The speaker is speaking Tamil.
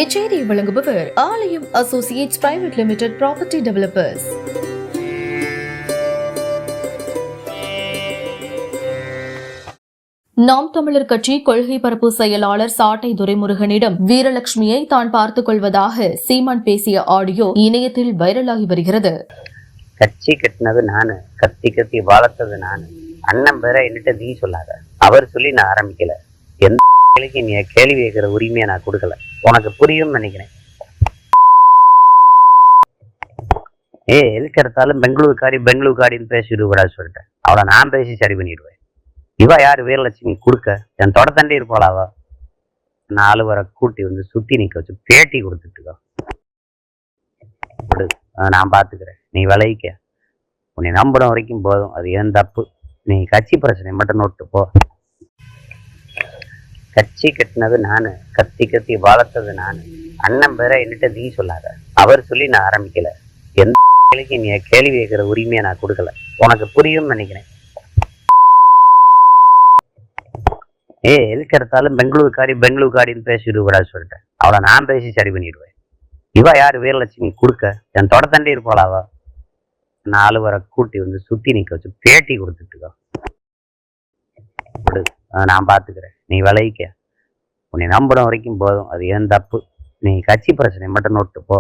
இச்செய்தியை வழங்குபவர் ஆலயம் Associates private limited property developers. நாம் தமிழர் கட்சி கொள்கை பரப்பு செயலாளர் சாட்டை துரைமுருகனிடம் வீரலட்சுமியை தான் பார்த்துக் கொள்வதாக சீமான் பேசிய ஆடியோ இணையத்தில் வைரலாகி வருகிறது. கட்சி கட்டினது நானு, கத்தி கத்தி வளர்த்தது நானு. அண்ணன் பேர என்னட்ட நீ சொல்லாத, அவர் சொல்லி நான் ஆரம்பிக்கல. எந்த நீ கேள்வி கேட்கிற உரிமையை நான் கொடுக்கல. உனக்கு புரியும் நினைக்கிறேன். எதுக்கு எடுத்தாலும் பெங்களூர்காரின்னு பேசிட்டு கூடாது சொல்லிட்டேன். அவளை நான் பேசி சரி பண்ணிடுவேன். இவ யாரு வீரலட்சுமி கொடுக்க? என் தொடத்தண்டி இருப்பாளாவா? 4 வரை கூட்டி வந்து சுத்தி நிக்க வச்சு பேட்டி கொடுத்துட்டுக்கோ. நான் பாத்துக்கிறேன், நீ விளைவிக்க. உன்னை நம்புற வரைக்கும் போதும். அது ஏன் தப்பு? நீ கட்சி பிரச்சனை மட்டும் நோட்டு போ. கட்சி கட்டினது நானு, கத்தி கத்தி வளர்த்தது நானு. அண்ணன் பேர என்னட்ட நீ சொல்லாத, அவர் சொல்லி நான் ஆரம்பிக்கல. எந்த நீ கேள்வி கேட்கிற உரிமையை நான் கொடுக்கல. உனக்கு புரியும் நினைக்கிறேன். எதுக்கு எடுத்தாலும் பெங்களூர்காரின்னு பேசிட்டு கூடாது சொல்லிட்டேன். அவளை நான் பேசி சரி பண்ணிடுவேன். இவ யாரு வீரலட்சுமி கொடுக்க? என் தொடத்தண்டி இருப்பாளாவா? 4 வரை கூட்டி வந்து சுத்தி நிக்க வச்சு பேட்டி கொடுத்துட்டுக்கோ. நான் பாத்துக்கிறேன், நீ விளைவிக்க. உன்னை நம்புற வரைக்கும் போதும். அது ஏன் தப்பு? நீ கட்சி பிரச்சனை மட்டும் நோட்டு போ.